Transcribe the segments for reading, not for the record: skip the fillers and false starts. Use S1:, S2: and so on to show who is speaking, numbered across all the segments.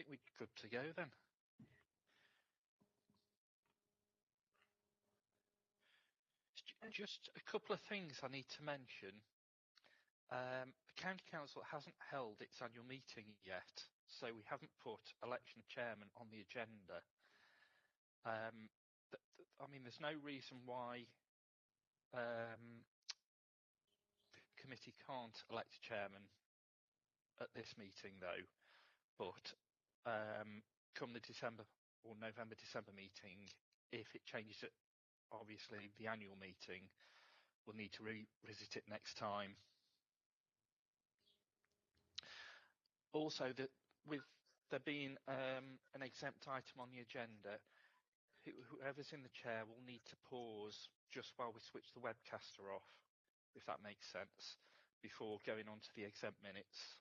S1: think we're good to go then. Just a couple of things I need to mention. The County Council hasn't held its annual meeting yet, so we haven't put election of chairman on the agenda. I mean, there's no reason why the committee can't elect a chairman at this meeting, though. But come the December or November-December meeting, if it changes it, obviously the annual meeting, we'll need to revisit it next time. Also, that with there being an exempt item on the agenda, whoever's in the chair will need to pause just while we switch the webcaster off, if that makes sense, before going on to the exempt minutes.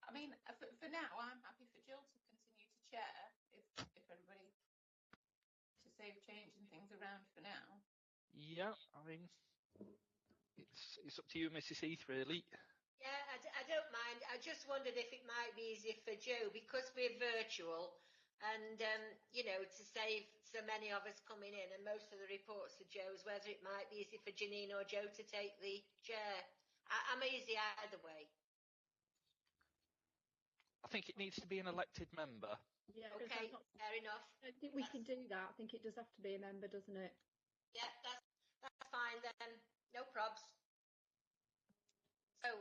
S2: I mean, for now, I'm happy for Jill to continue to chair if everybody to save changing things around for now.
S1: Yeah, I mean, it's up to you, Mrs. Heath, really.
S3: Yeah, I don't mind. I just wondered if it might be easier for Joe, because we're virtual and, you know, to save so many of us coming in and most of the reports are Joe's, whether it might be easy for Janine or Joe to take the chair. I'm easy either way.
S1: I think it needs to be an elected member.
S4: Yeah,
S3: okay, fair enough.
S4: I don't think we can do that. I think it does have to be a member, doesn't it?
S3: Yeah, that's fine then. No probs. So,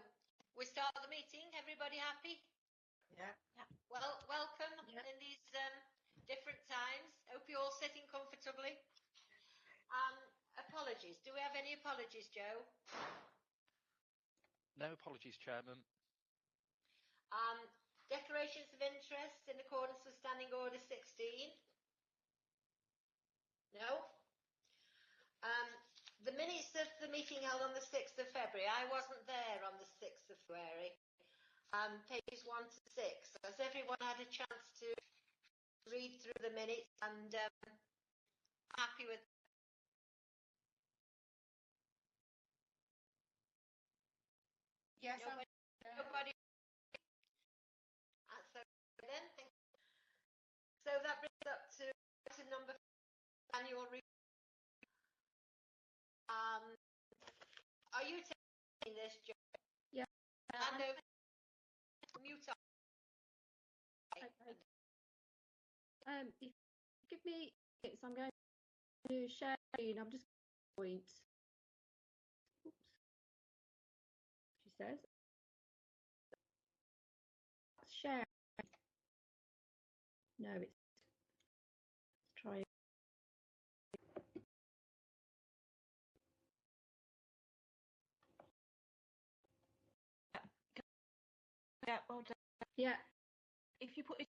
S3: we start the meeting. Everybody happy?
S2: Yeah.
S3: Well, welcome in these different times. Hope you're all sitting comfortably. Apologies. Do we have any apologies, Joe?
S1: No apologies, Chairman.
S3: Declarations of interest in accordance with Standing Order 16? No? The minutes of the meeting held on the 6th of February, I wasn't there on the 6th of February. Pages 1 to 6. Has everyone had a chance to read through the minutes and happy with?
S2: Yes,
S3: nobody. So then, so that brings up to number 4, annual review. Are you taking this, Joe?
S4: Yeah.
S3: Mute up.
S4: Okay. If you give me minutes, I'm going to share screen. I'm just going to point. Oops. She says. Share. No, let's try.
S2: Yeah, well done.
S4: Yeah.
S2: If you put it.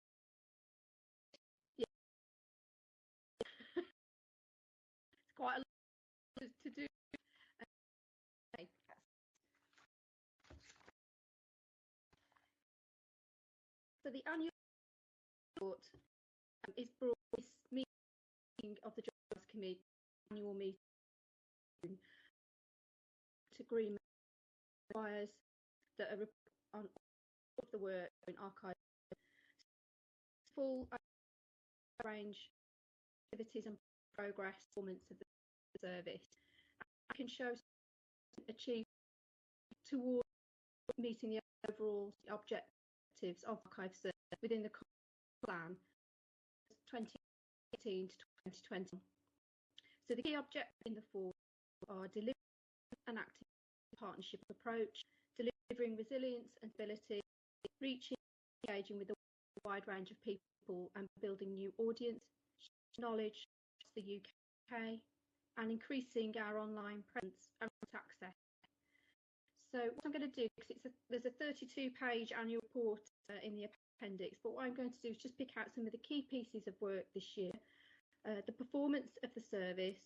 S4: Yeah. It's quite a lot to do. Okay. So the annual report is brought this meeting of the Jobs Committee annual meeting to agreement requires that a report on all of the work in archive full range activities and progress performance of the service can show achieved towards meeting the overall objectives of archive service within the plan 2018 to 2020. So the key objectives in the fall are delivering an active partnership approach, delivering resilience and stability, reaching and engaging with a wide range of people and building new audience, knowledge across the UK, and increasing our online presence and access. So what I'm going to do, because there's a 32-page annual report in the appendix, but what I'm going to do is just pick out some of the key pieces of work this year, the performance of the service,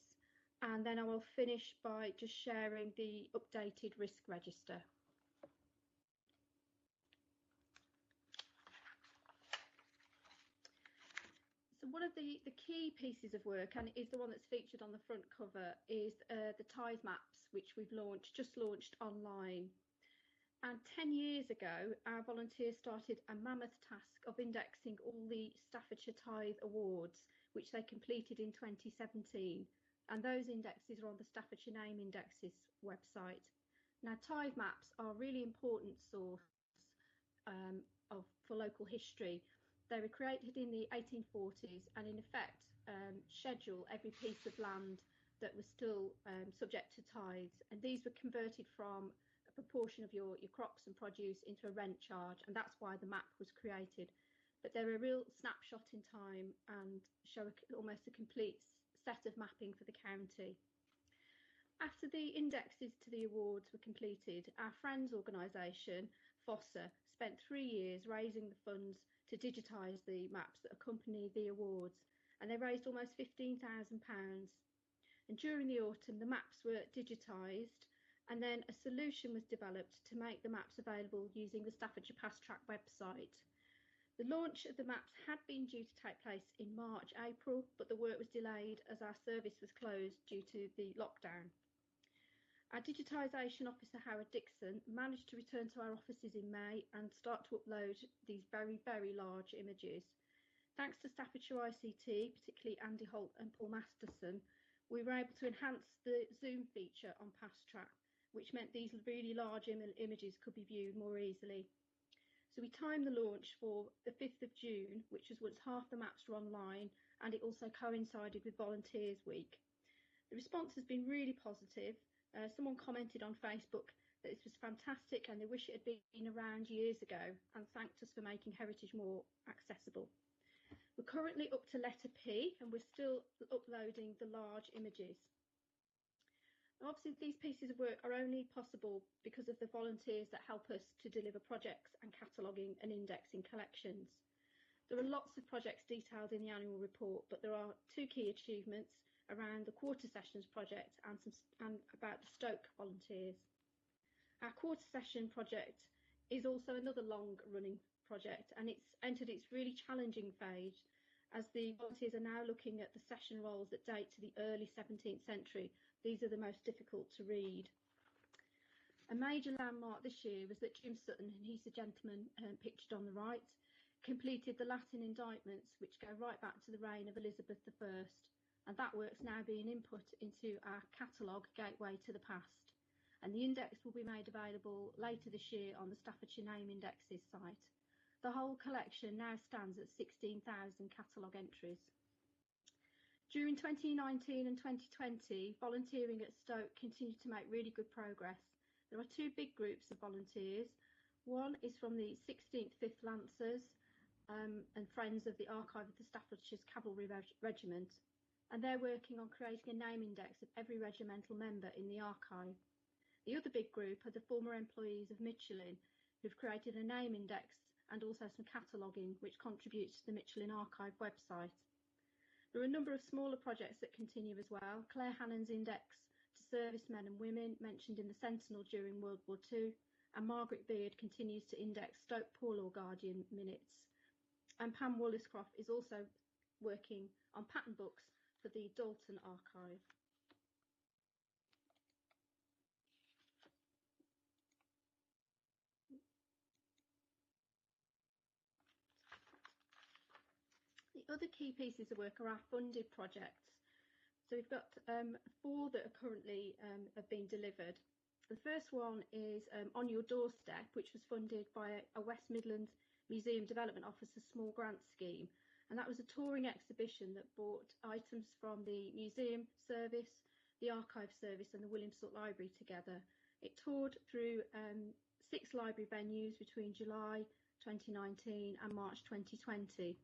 S4: and then I will finish by just sharing the updated risk register. So one of the key pieces of work, and it is the one that's featured on the front cover, is the ties maps, which we've just launched online. And 10 years ago, our volunteers started a mammoth task of indexing all the Staffordshire Tithe Awards, which they completed in 2017. And those indexes are on the Staffordshire Name Indexes website. Now, tithe maps are a really important source for local history. They were created in the 1840s and in effect schedule every piece of land that was still subject to tithes. And these were converted from a proportion of your crops and produce into a rent charge, and that's why the map was created. But they're a real snapshot in time and show almost a complete set of mapping for the county. After the indexes to the awards were completed, our Friends organisation, FOSSA, spent 3 years raising the funds to digitise the maps that accompany the awards, and they raised almost £15,000. And during the autumn, the maps were digitised, and then a solution was developed to make the maps available using the Staffordshire Past Track website. The launch of the maps had been due to take place in March, April, but the work was delayed as our service was closed due to the lockdown. Our digitisation officer, Howard Dixon, managed to return to our offices in May and start to upload these very, very large images. Thanks to Staffordshire ICT, particularly Andy Holt and Paul Masterson, we were able to enhance the zoom feature on Past Track, which meant these really large images could be viewed more easily. So we timed the launch for the 5th of June, which was once half the maps were online, and it also coincided with Volunteers Week. The response has been really positive. Someone commented on Facebook that this was fantastic and they wish it had been around years ago, and thanked us for making heritage more accessible. We're currently up to letter P and we're still uploading the large images. Obviously, these pieces of work are only possible because of the volunteers that help us to deliver projects and cataloguing and indexing collections. There are lots of projects detailed in the annual report, but there are 2 key achievements around the Quarter Sessions project and about the Stoke volunteers. Our Quarter Session project is also another long-running project, and it's entered its really challenging phase as the volunteers are now looking at the session rolls that date to the early 17th century. These are the most difficult to read. A major landmark this year was that Jim Sutton, and he's the gentleman pictured on the right, completed the Latin indictments, which go right back to the reign of Elizabeth I, and that work's now being input into our catalogue, Gateway to the Past. And the index will be made available later this year on the Staffordshire Name Indexes site. The whole collection now stands at 16,000 catalogue entries. During 2019 and 2020, volunteering at Stoke continued to make really good progress. There are 2 big groups of volunteers. One is from the 16th 5th Lancers and Friends of the Archive of the Staffordshire's Cavalry Regiment, and they're working on creating a name index of every regimental member in the archive. The other big group are the former employees of Michelin, who've created a name index and also some cataloguing, which contributes to the Michelin Archive website. There are a number of smaller projects that continue as well. Claire Hannon's index to servicemen and women mentioned in the Sentinel during World War II, and Margaret Beard continues to index Stoke Poor Law Guardian minutes. And Pam Walliscroft is also working on pattern books for the Dalton Archive. The other key pieces of work are our funded projects. So we've got 4 that are currently have been delivered. The first one is On Your Doorstep, which was funded by a West Midlands Museum Development Officer small grant scheme. And that was a touring exhibition that brought items from the museum service, the archive service and the Williamsthorpe Library together. It toured through 6 library venues between July 2019 and March 2020.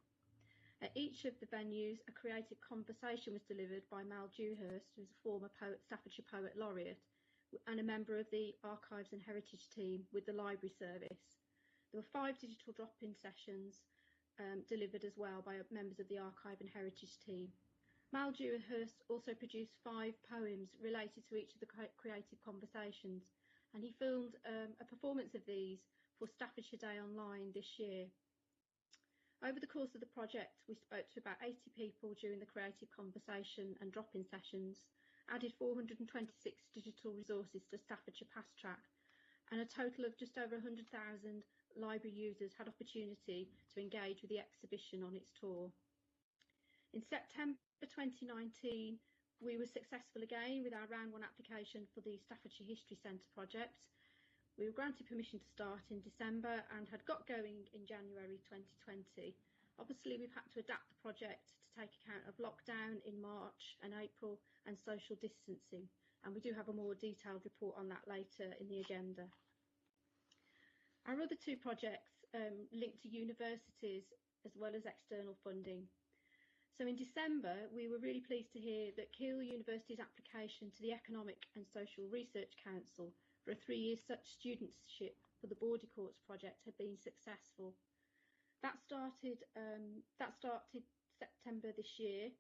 S4: At each of the venues, a creative conversation was delivered by Mal Dewhurst, who's a former Staffordshire Poet Laureate, and a member of the Archives and Heritage team with the library service. There were 5 digital drop-in sessions delivered as well by members of the Archive and Heritage team. Mal Dewhurst also produced 5 poems related to each of the creative conversations, and he filmed a performance of these for Staffordshire Day Online this year. Over the course of the project, we spoke to about 80 people during the creative conversation and drop-in sessions, added 426 digital resources to Staffordshire Past Track, and a total of just over 100,000 library users had opportunity to engage with the exhibition on its tour. In September 2019, we were successful again with our round 1 application for the Staffordshire History Centre project. We were granted permission to start in December and had got going in January 2020. Obviously, we've had to adapt the project to take account of lockdown in March and April and social distancing, and we do have a more detailed report on that later in the agenda. Our other 2 projects linked to universities as well as external funding. So in December, we were really pleased to hear that Keele University's application to the Economic and Social Research Council for a 3-year studentship for the Border Courts project had been successful. That started September this year,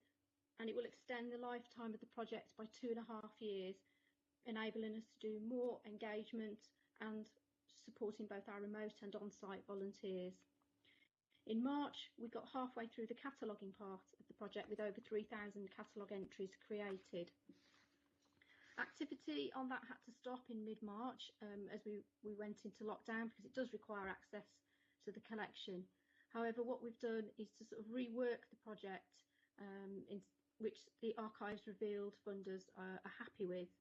S4: and it will extend the lifetime of the project by 2.5 years, enabling us to do more engagement and supporting both our remote and on-site volunteers. In March, we got halfway through the cataloguing part of the project with over 3,000 catalogue entries created. Activity on that had to stop in mid-March as we went into lockdown, because it does require access to the collection. However, what we've done is to sort of rework the project, in which the Archives Revealed funders are happy with.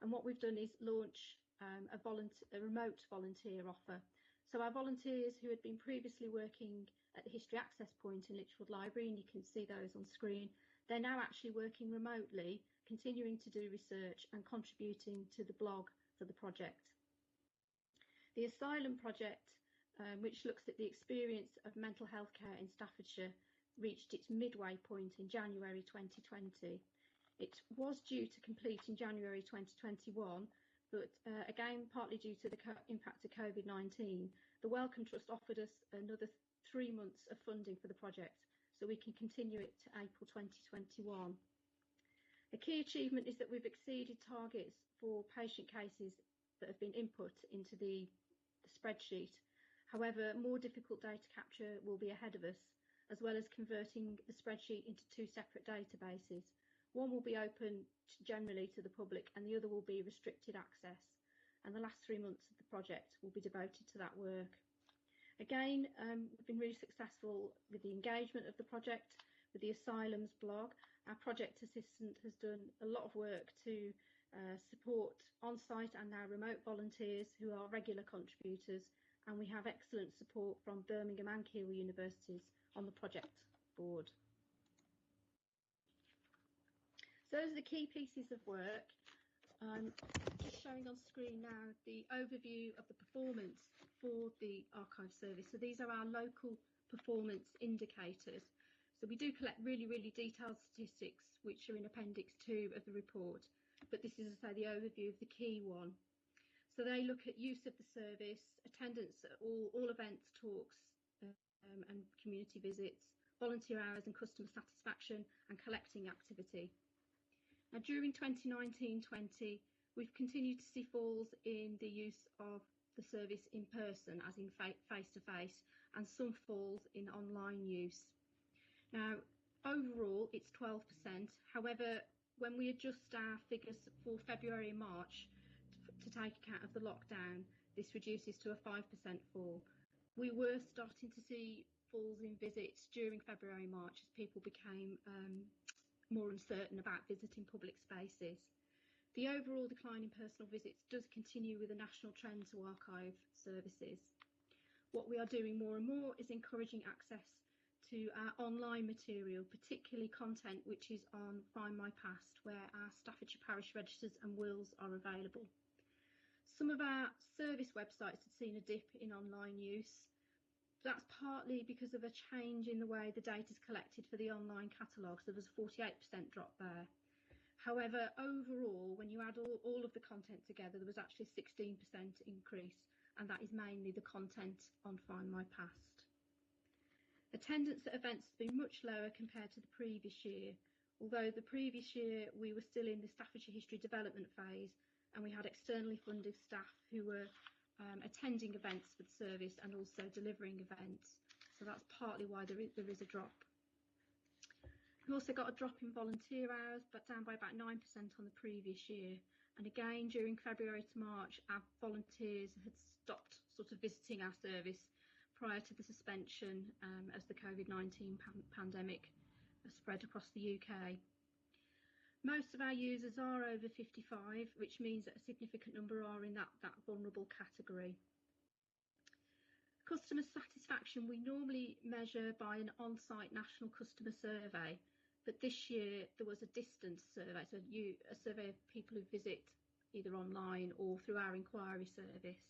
S4: And what we've done is launch a remote volunteer offer. So our volunteers who had been previously working at the History Access Point in Lichfield Library, and you can see those on screen, they're now actually working remotely, continuing to do research and contributing to the blog for the project. The Asylum project, which looks at the experience of mental health care in Staffordshire, reached its midway point in January 2020. It was due to complete in January 2021, but again, partly due to the impact of COVID-19, the Wellcome Trust offered us another 3 months of funding for the project, so we can continue it to April 2021. A key achievement is that we've exceeded targets for patient cases that have been input into the spreadsheet. However, more difficult data capture will be ahead of us, as well as converting the spreadsheet into 2 separate databases. One will be open generally to the public and the other will be restricted access. And the last 3 months of the project will be devoted to that work. Again, we've been really successful with the engagement of the project, with the Asylums blog. Our project assistant has done a lot of work to support on-site and our remote volunteers who are regular contributors, and we have excellent support from Birmingham and Keele universities on the project board. So those are the key pieces of work. Just showing on screen now the overview of the performance for the archive service. So these are our local performance indicators. So we do collect really, really detailed statistics, which are in Appendix 2 of the report. But this is, as I say, the overview of the key one. So they look at use of the service, attendance at all events, talks and community visits, volunteer hours and customer satisfaction, and collecting activity. Now, during 2019-20, we've continued to see falls in the use of the service in person, as in face-to-face, and some falls in online use. Now, overall, it's 12%. However, when we adjust our figures for February and March to take account of the lockdown, this reduces to a 5% fall. We were starting to see falls in visits during February and March as people became more uncertain about visiting public spaces. The overall decline in personal visits does continue with a national trend to archive services. What we are doing more and more is encouraging access to our online material, particularly content which is on Find My Past, where our Staffordshire Parish Registers and wills are available. Some of our service websites had seen a dip in online use. That's partly because of a change in the way the data is collected for the online catalogues. There was a 48% drop there. However, overall, when you add all of the content together, there was actually a 16% increase, and that is mainly the content on Find My Past. Attendance at events has been much lower compared to the previous year, although the previous year we were still in the Staffordshire History development phase, and we had externally funded staff who were attending events for the service and also delivering events. So that's partly why there is a drop. We also got a drop in volunteer hours, but down by about 9% on the previous year. And again, during February to March, our volunteers had stopped sort of visiting our service prior to the suspension as the COVID-19 pandemic spread across the UK. Most of our users are over 55, which means that a significant number are in that vulnerable category. Customer satisfaction we normally measure by an on-site national customer survey, but this year there was a distance survey, so a survey of people who visit either online or through our inquiry service.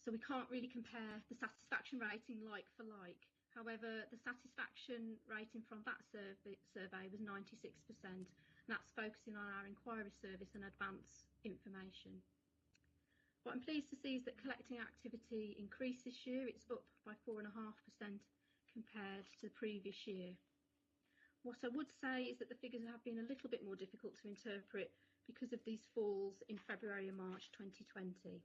S4: So we can't really compare the satisfaction rating like for like. However, the satisfaction rating from that survey was 96%, and that's focusing on our inquiry service and advance information. What I'm pleased to see is that collecting activity increased this year. It's up by 4.5% compared to the previous year. What I would say is that the figures have been a little bit more difficult to interpret because of these falls in February and March 2020.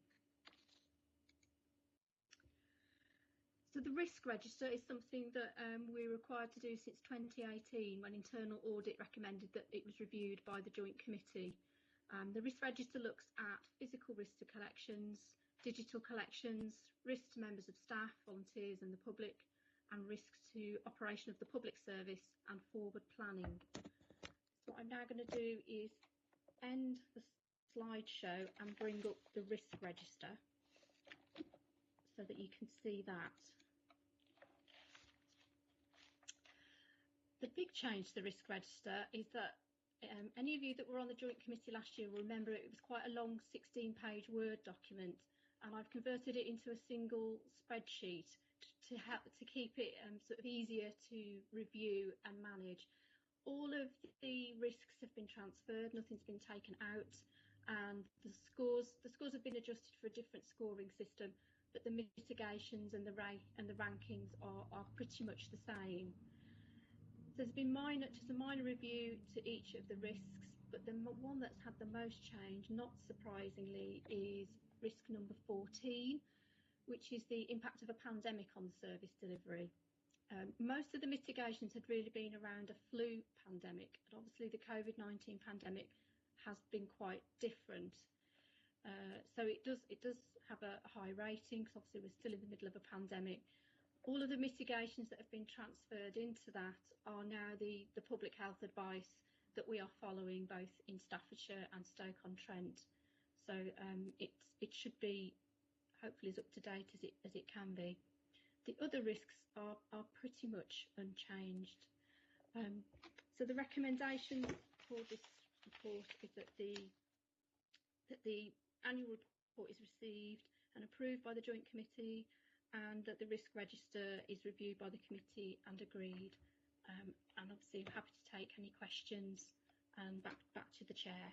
S4: So the risk register is something that we're required to do since 2018, when internal audit recommended that it was reviewed by the Joint Committee. The risk register looks at physical risk to collections, digital collections, risk to members of staff, volunteers and the public, and risks to operation of the public service and forward planning. So what I'm now going to do is end the slideshow and bring up the risk register so that you can see that. The big change to the risk register is that any of you that were on the Joint Committee last year will remember it was quite a long 16-page Word document, and I've converted it into a single spreadsheet to keep it sort of easier to review and manage. All of the risks have been transferred, nothing's been taken out, and the scores have been adjusted for a different scoring system, but the mitigations and the rankings are pretty much the same. There's been just a minor review to each of the risks, but the one that's had the most change, not surprisingly, is risk number 14, which is the impact of a pandemic on the service delivery. Most of the mitigations had really been around a flu pandemic, and obviously the COVID-19 pandemic has been quite different. So it does have a high rating, because obviously we're still in the middle of a pandemic. All of the mitigations that have been transferred into that are now the public health advice that we are following both in Staffordshire and Stoke-on-Trent. So it should be hopefully as up to date as it can be. The other risks are pretty much unchanged. So the recommendations for this report is that the annual report is received and approved by the Joint Committee, and that the risk register is reviewed by the committee and agreed. And obviously I'm happy to take any questions, and back to the chair.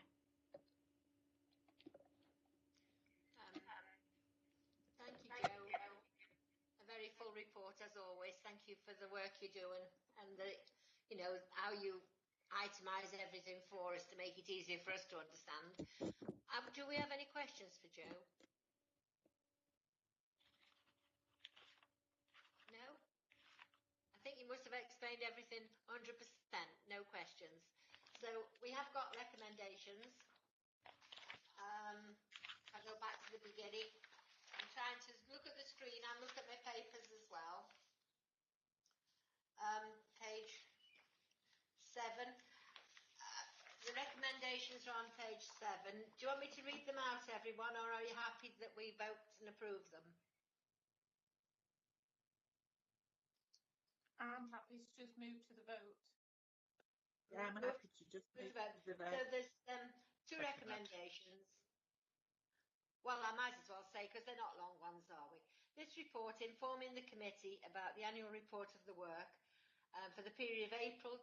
S3: Thank you, Jo. A very full report as always. Thank you for the work you're doing, and how you itemise everything for us to make it easier for us to understand. Do we have any questions for Jo? No? I think you must have explained everything 100%, no questions. So we have got recommendations. I'll go back to the beginning. I'm trying to look at the screen and look at my papers as well. Page 7. The recommendations are on page 7. Do you want me to read them out, everyone, or are you happy that we vote and approve them?
S2: I'm happy to just move to the vote.
S5: Yeah, I'm happy to just move to the vote.
S3: So there's 2 recommendations. Well, I might as well say, because they're not long ones, are we? This report informing the committee about the annual report of the work for the period of April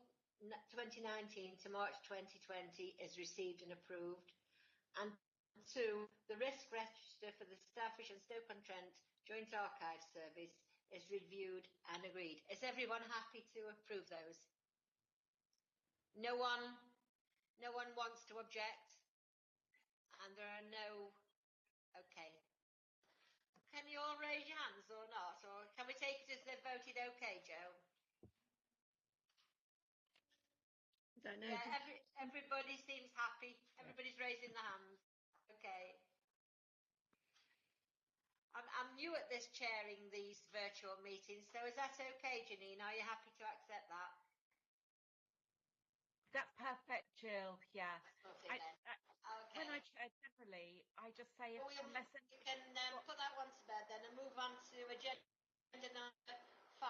S3: 2019 to March 2020 is received and approved. And 2, the risk register for the Staffordshire and Stoke-on-Trent Joint Archive Service is reviewed and agreed. Is everyone happy to approve those? No one wants to object, and there are no. Okay. Can you all raise your hands or not, or can we take it as they've voted okay, Jo?
S4: I don't know.
S3: Yeah, everybody seems happy. Everybody's raising their hands. Okay. I'm new at this chairing these virtual meetings, so is that okay, Janine? Are you happy to accept that?
S5: That's perfect, Jill. Yeah.
S3: Okay, then. Okay.
S5: When I chair generally, I just say if unless
S3: You can put that one to bed then and move on to agenda number 5.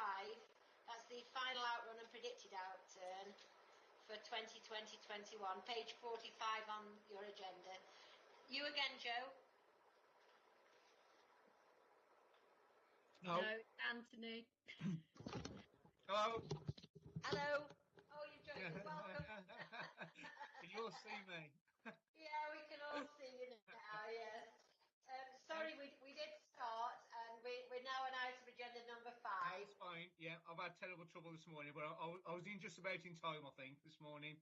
S3: That's the final outrun and predicted outturn for 2020-21, page 45 on your agenda. You again, Joe?
S4: No, it's Anthony.
S6: Hello.
S3: Hello. Oh, you joined us. Welcome.
S6: Can you all see me?
S3: Yeah, we can all see you now, yes. Sorry, we did start, and we're now on out of agenda number 5.
S6: That's fine. Yeah, I've had terrible trouble this morning, but I was in just about in time, I think, this morning.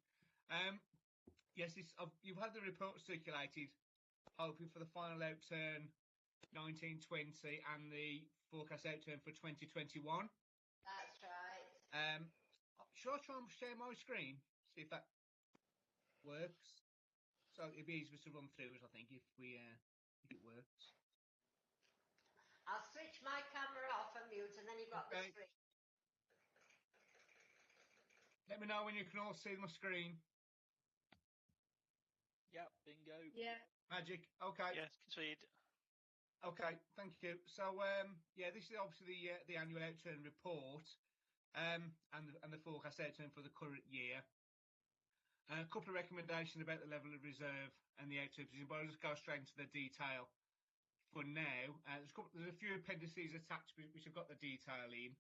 S6: Yes, you've had the report circulated, hoping for the final outturn 1920 and the forecast outturn for 2021.
S3: That's right.
S6: Shall I try and share my screen? See if that works. So it'd be easier to run through it, I think, if it works.
S3: I'll switch my camera off and mute, and then you've got the screen.
S6: Let me know when you can all see my screen.
S1: Yep, bingo.
S4: Yeah.
S6: Magic. Okay.
S1: Yes, concede.
S6: Okay, thank you. So, yeah, this is obviously the annual outturn report, and the forecast outturn for the current year. A couple of recommendations about the level of reserve and the outturn position, but I'll just go straight into the detail for now. There's a few appendices attached which have got the detail in,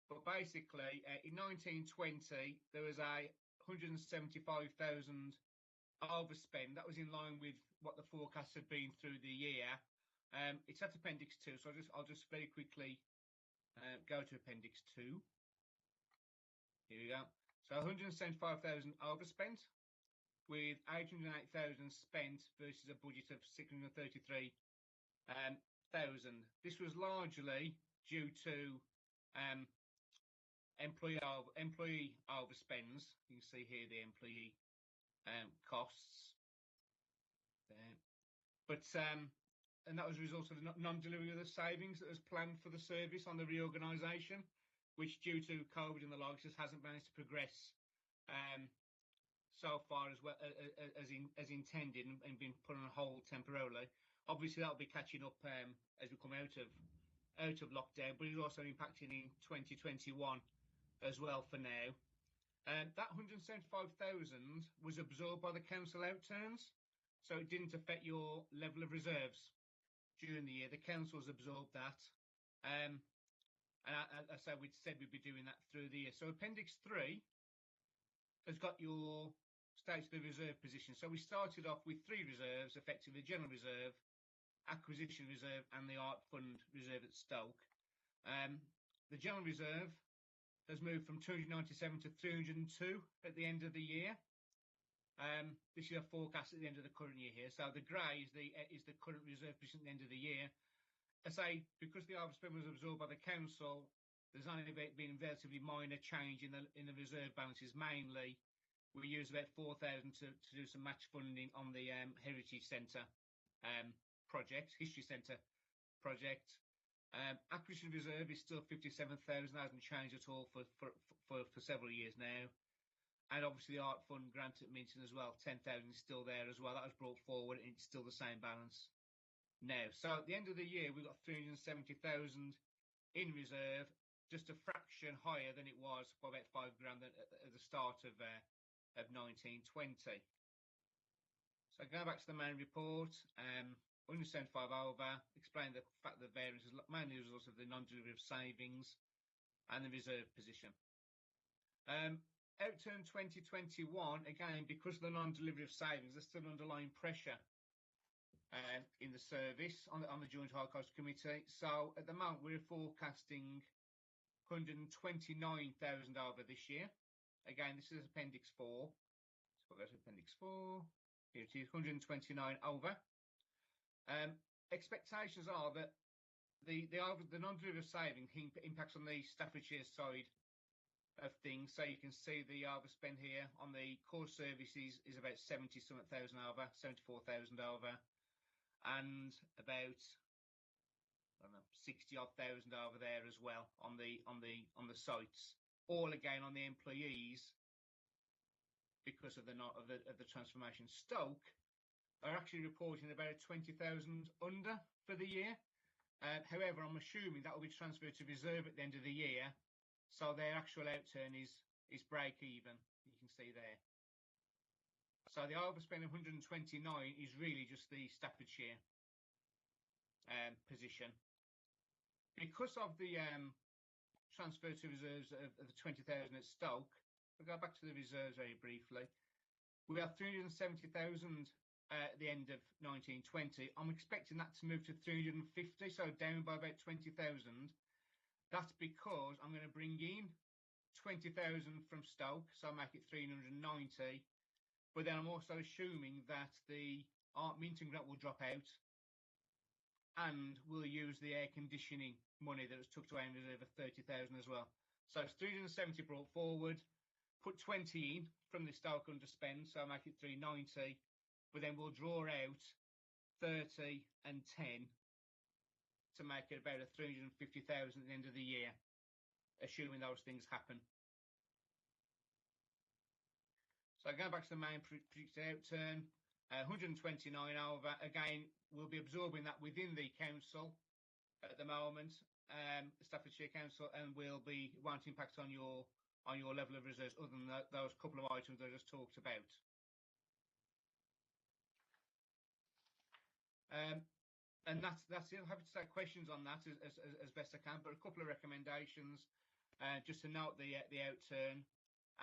S6: but basically, in 1920 there was a 175,000 overspend. That was in line with what the forecast had been through the year. It's at Appendix 2, so I'll just very quickly go to Appendix 2. Here we go. So 175,000 overspent, with 808,000 spent versus a budget of 633,000. This was largely due to employee overspends. You can see here the employee costs there, but and that was a result of the non-delivery of the savings that was planned for the service on the reorganisation, which due to COVID and the likes just hasn't managed to progress so far as well as intended, and been put on hold temporarily. Obviously, that'll be catching up as we come out of lockdown, but it's also impacting in 2021 as well for now. That 175,000 was absorbed by the council outturns, so it didn't affect your level of reserves during the year. The councils absorbed that, and as I said we'd be doing that through the year. So Appendix 3 has got your states of the reserve position. So we started off with 3 reserves, effectively general reserve, acquisition reserve, and the art fund reserve at Stoke. The general reserve has moved from 297 to 302 at the end of the year. This is a forecast at the end of the current year here. So the grey is the current reserve position at the end of the year. I say because the overspend was absorbed by the council, there's only been a relatively minor change in the reserve balances. Mainly, we use about 4,000 to do some match funding on the Heritage Centre project, History Centre project. Acquisition reserve is still 57,000, hasn't changed at all for several years now. And obviously the art fund grant at Minton as well, 10,000 is still there as well. That was brought forward, and it's still the same balance now. So at the end of the year, we've got 370,000 in reserve, just a fraction higher than it was by about £5,000 at the start of 1920. So going back to the main report, 175 over, explain the fact that the variance is mainly as a result of the non-delivery of savings and the reserve position. Outturn 2021, again, because of the non-delivery of savings, there's still underlying pressure in the service on the Joint High Cost Committee. So at the moment, we're forecasting 129,000 over this year. Again, this is Appendix 4. So we'll go to Appendix 4. Here it is, 129 over. Expectations are that the non-delivery of saving impacts on the Staffordshire side of things. So you can see the overspend here on the core services is about 70,000 over, 74,000 over. and about 60,000 over there as well on the sites. All again on the employees because of the transformation. Stoke are actually reporting about 20,000 under for the year. However, I'm assuming that will be transferred to reserve at the end of the year, so their actual outturn is break even. You can see there. So the overspend of 129 is really just the Staffordshire position. Because of the transfer to reserves of the 20,000 at Stoke, we'll go back to the reserves very briefly. We have 370,000 at the end of 1920. I'm expecting that to move to 350, so down by about 20,000. That's because I'm going to bring in 20,000 from Stoke, so I'll make it 390. But then I'm also assuming that the Art Minton grant will drop out, and we'll use the air conditioning money that was tucked away in reserve of 30,000 as well. So it's 370 brought forward, put 20 in from the Stoke underspend, so I'll make it 390. But then we'll draw out 30 and 10 to make it about a 350,000 at the end of the year, assuming those things happen. So going back to the main predicted outturn, 129 over. Again, we'll be absorbing that within the council at the moment, the Staffordshire Council, and won't impact on your level of reserves other than those couple of items I just talked about. And that's it. I'm happy to take questions on that as best I can, but a couple of recommendations, just to note the outturn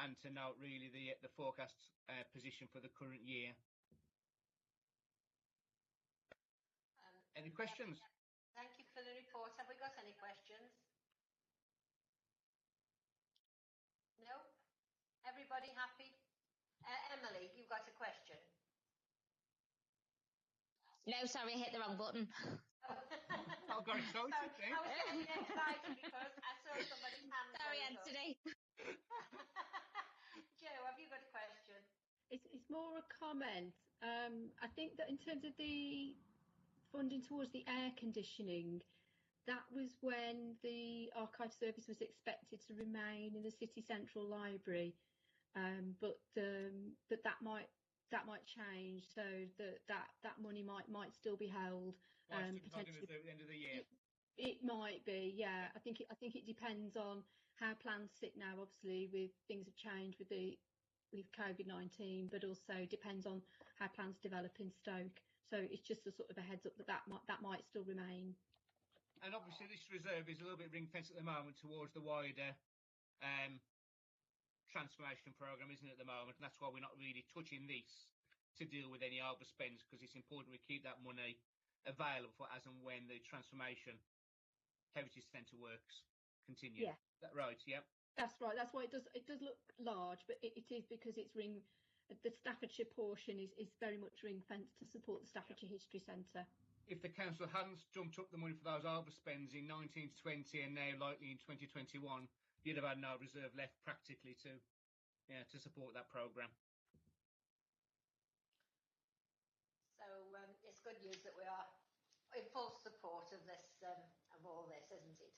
S6: and to note really the forecast position for the current year. Any questions?
S3: Thank you for the report. Have we got any questions? No? Everybody happy? Emily, you've got a question.
S7: No, sorry, I hit the wrong button.
S6: Oh, got excited.
S3: Sorry, I was getting excited because I saw somebody's hand.
S7: Sorry, Anthony.
S3: Joe, have you got a question?
S4: It's more a comment. I think that in terms of the funding towards the air conditioning, that was when the archive service was expected to remain in the city central library, but that might change, so that money might still be held.
S6: Potentially at the end of the year.
S4: It might be, yeah. I think it depends on how plans sit now. Obviously, with things have changed with COVID-19, but also depends on how plans develop in Stoke. So it's just a sort of a heads up that might still remain.
S6: And obviously, this reserve is a little bit ring fenced at the moment towards the wider transformation programme, isn't it, at the moment? And that's why we're not really touching this to deal with any overspends, because it's important we keep that money available for as and when the transformation heritage centre works continue.
S4: Yeah.
S6: Is that right? Yeah.
S4: That's right. That's why it does look large, but it is because it's the Staffordshire portion is very much ring fenced to support the Staffordshire History Centre. If
S6: the council hadn't jumped up the money for those overspends in 1920 and now likely in 2021, you'd have had no reserve left practically to support that programme.
S3: So it's good news that we are in full support of this, of all this, isn't it?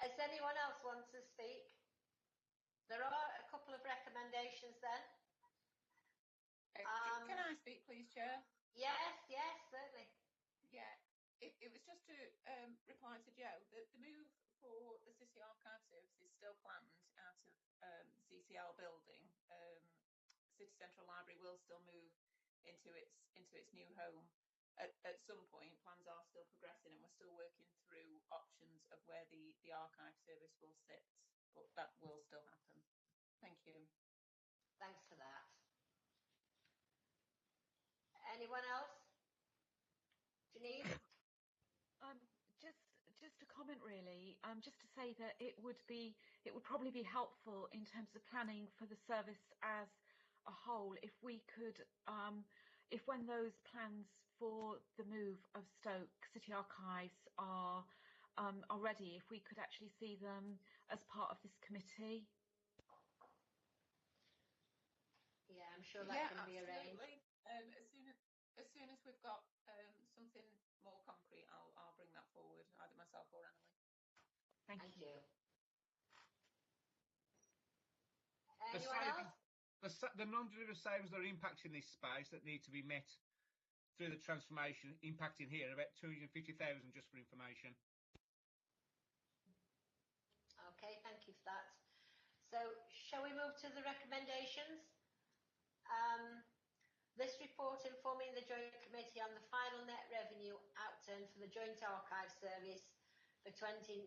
S3: Does anyone else want to speak? There are a couple of recommendations then.
S2: Can I speak, please, Chair?
S3: Yes, certainly.
S2: Yeah, it was just to reply to Joe. The move for the City Archive Service is still planned out of CCL building. City Central Library will still move into its new home at some point. Plans are still progressing, and we're still working through options of where the archive service will sit, but that will still happen. Thank you.
S3: Thanks for that. Anyone else? Denise?
S5: Just a comment really, just to say that it would probably be helpful in terms of planning for the service as a whole if we could, if when those plans for the move of Stoke City Archives are ready, if we could actually see them as part of this committee.
S3: Yeah, I'm sure that can be
S2: absolutely.
S3: arranged.
S2: As soon as we've got something more concrete, I'll bring that forward, either myself or Emily.
S3: Thank you.
S6: The
S3: Anyone else?
S6: The non-delivered savings that are impacting this space that need to be met through the transformation, impacting here about 250,000, just for information.
S3: Okay, thank you for that. So, shall we move to the recommendations? This report informing the Joint Committee on the final net revenue outturn for the Joint Archive Service for 2019-20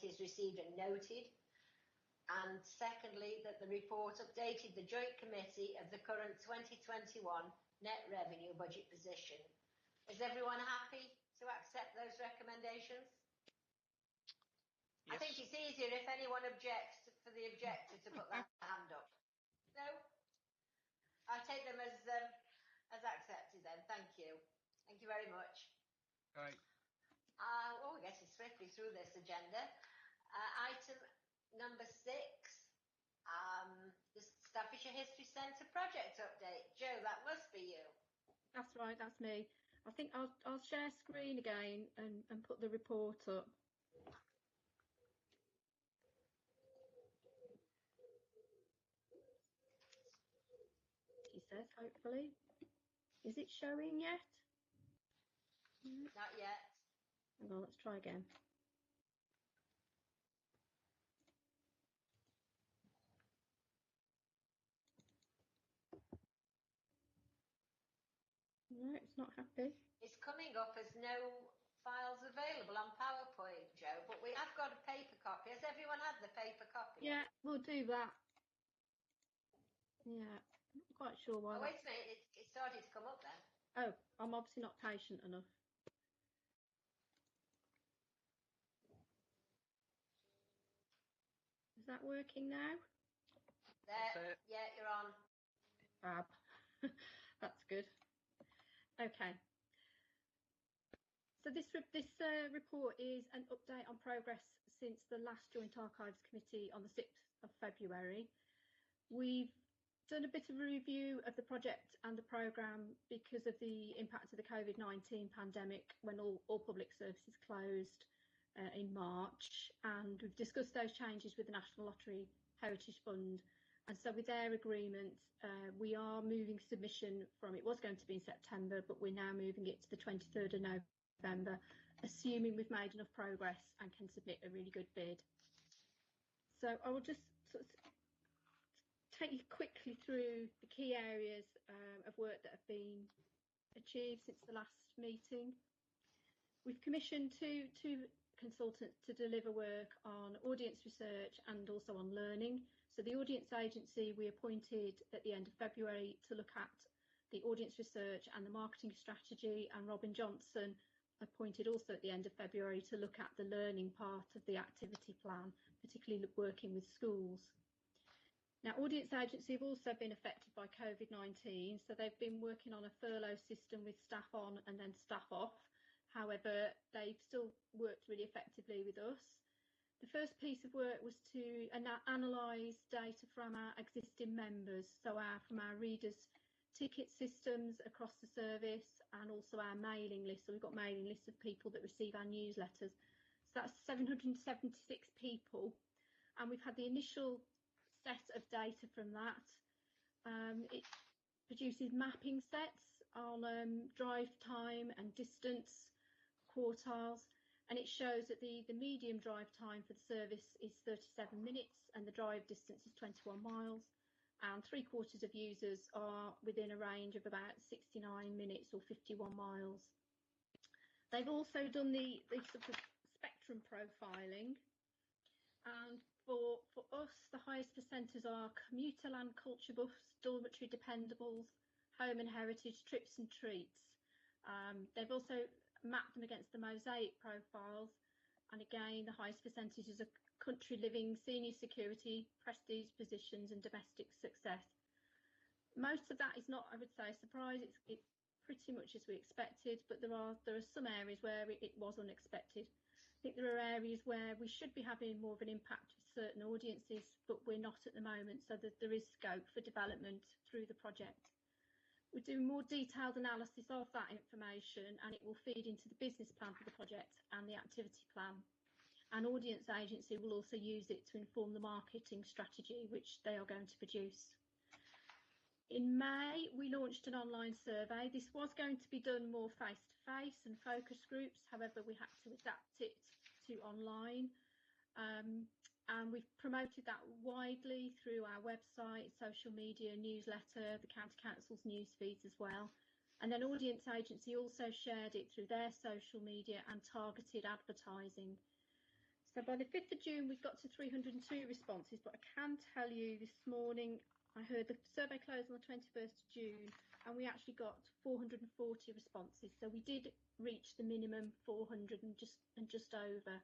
S3: is received and noted. And secondly, that the report updated the Joint Committee of the current 2021 net revenue budget position. Is everyone happy to accept those recommendations?
S1: Yes.
S3: I think it's easier if anyone objects for the objector to put their hand up. No? I take them as accepted then. Thank you. Thank you very much.
S6: Right.
S3: Well, we're getting swiftly through this agenda. Item number 6, the Staffordshire History Centre project update. Jo, that must be you.
S4: That's right, that's me. I think I'll share screen again and put the report up. She says, hopefully. Is it showing yet?
S3: Not yet.
S4: Hang on, let's try again. No, it's not happy.
S3: It's coming up as no files available on PowerPoint, Jo, but we have got a paper copy. Has everyone had the paper copy?
S4: Yeah, we'll do that. Yeah, not quite sure why.
S3: Oh, wait a minute, it started to come up then.
S4: Oh, I'm obviously not patient enough. Is that working now?
S3: There, yeah, you're on.
S4: Fab. That's good. Okay. So this report is an update on progress since the last Joint Archives Committee on the 6th of February. We've done a bit of a review of the project and the programme because of the impact of the COVID-19 pandemic when all public services closed in March, and we've discussed those changes with the National Lottery Heritage Fund. And so with their agreement, we are moving submission from, it was going to be in September, but we're now moving it to the 23rd of November, assuming we've made enough progress and can submit a really good bid. So I will just sort of take you quickly through the key areas of work that have been achieved since the last meeting. We've commissioned two consultants to deliver work on audience research and also on learning. So the audience agency we appointed at the end of February to look at the audience research and the marketing strategy, and Robin Johnson appointed also at the end of February to look at the learning part of the activity plan, particularly working with schools. Now, audience agency have also been affected by COVID-19, so they've been working on a furlough system with staff on and then staff off. However, they've still worked really effectively with us. The first piece of work was to analyse data from our existing members, so from our readers' ticket systems across the service and also our mailing list. So we've got mailing lists of people that receive our newsletters. So that's 776 people, and we've had the initial set of data from that. It produces mapping sets on drive time and distance quartiles, and it shows that the medium drive time for the service is 37 minutes and the drive distance is 21 miles, and 3/4 of users are within a range of about 69 minutes or 51 miles. They've also done the sort of spectrum profiling, and for us the highest percentages are commuter land culture buffs, dormitory dependables, home and heritage, trips and treats. They've also mapped them against the mosaic profiles, and again the highest percentages are country living, senior security, prestige positions and domestic success. Most of that is not, I would say, a surprise. It's pretty much as we expected, but there are some areas where it was unexpected. I think there are areas where we should be having more of an impact with certain audiences, but we're not at the moment, so that there is scope for development through the project. We're doing more detailed analysis of that information, and it will feed into the business plan for the project and the activity plan. And audience agency will also use it to inform the marketing strategy, which they are going to produce. In May, we launched an online survey. This was going to be done more face-to-face and focus groups. However, we had to adapt it to online. And we've promoted that widely through our website, social media, newsletter, the County Council's news feeds as well. And then Audience Agency also shared it through their social media and targeted advertising. So by the 5th of June, we've got to 302 responses, but I can tell you this morning, I heard the survey closed on the 21st of June, and we actually got 440 responses. So we did reach the minimum 400 and just over.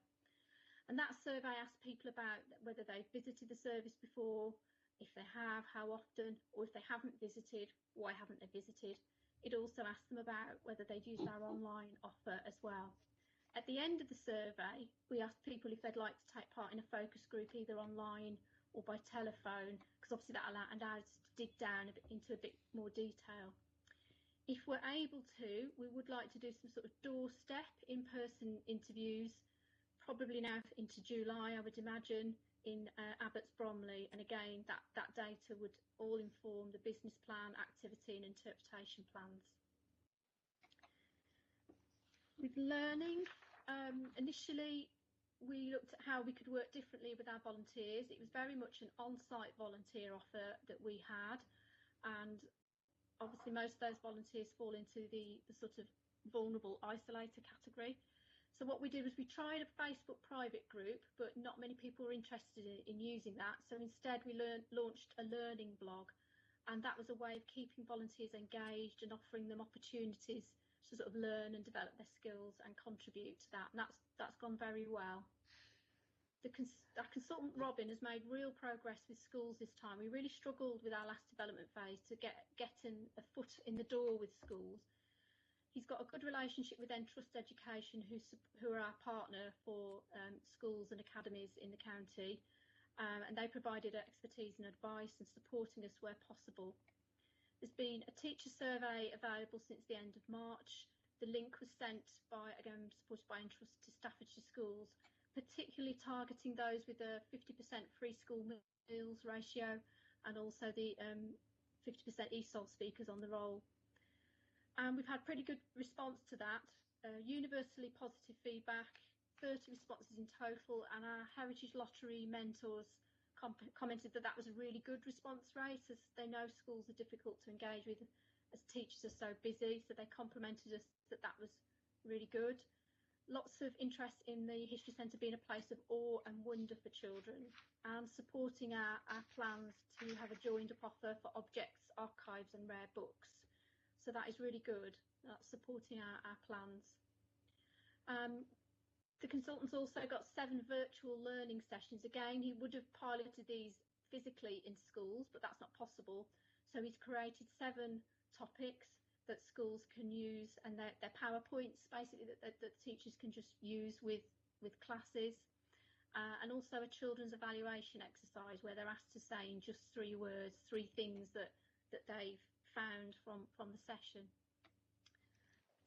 S4: And that survey asked people about whether they've visited the service before, if they have, how often, or if they haven't visited, why haven't they visited. It also asked them about whether they'd used our online offer as well. At the end of the survey, we asked people if they'd like to take part in a focus group, either online or by telephone, because obviously that allowed us to dig down into a bit more detail. If we're able to, we would like to do some sort of doorstep in-person interviews, probably now into July, I would imagine, in Abbots Bromley. And again, that data would all inform the business plan, activity and interpretation plans. With learning, initially we looked at how we could work differently with our volunteers. It was very much an on-site volunteer offer that we had, and obviously most of those volunteers fall into the sort of vulnerable isolator category. So what we did was we tried a Facebook private group, but not many people were interested in using that. So instead we launched a learning blog, and that was a way of keeping volunteers engaged and offering them opportunities to sort of learn and develop their skills and contribute to that. And that's gone very well. Our consultant Robin has made real progress with schools this time. We really struggled with our last development phase to get a foot in the door with schools. He's got a good relationship with Entrust Education, who are our partner for schools and academies in the county, and they provided expertise and advice and supporting us where possible. There's been a teacher survey available since the end of March. The link was sent by, again, supported by Entrust, to Staffordshire schools, particularly targeting those with a 50% free school meals ratio and also the 50% ESOL speakers on the roll. And we've had pretty good response to that, universally positive feedback, 30 responses in total, and our Heritage Lottery mentors commented that was a really good response rate, as they know schools are difficult to engage with as teachers are so busy, so they complimented us that was really good. Lots of interest in the History Centre being a place of awe and wonder for children, and supporting our plans to have a joined up offer for objects, archives and rare books. So that is really good. That's supporting our plans. The consultant's also got 7 virtual learning sessions. Again, he would have piloted these physically in schools, but that's not possible. So he's created 7 topics that schools can use, and they're PowerPoints basically that teachers can just use with classes, and also a children's evaluation exercise where they're asked to say in just 3 words 3 things that they've found from the session.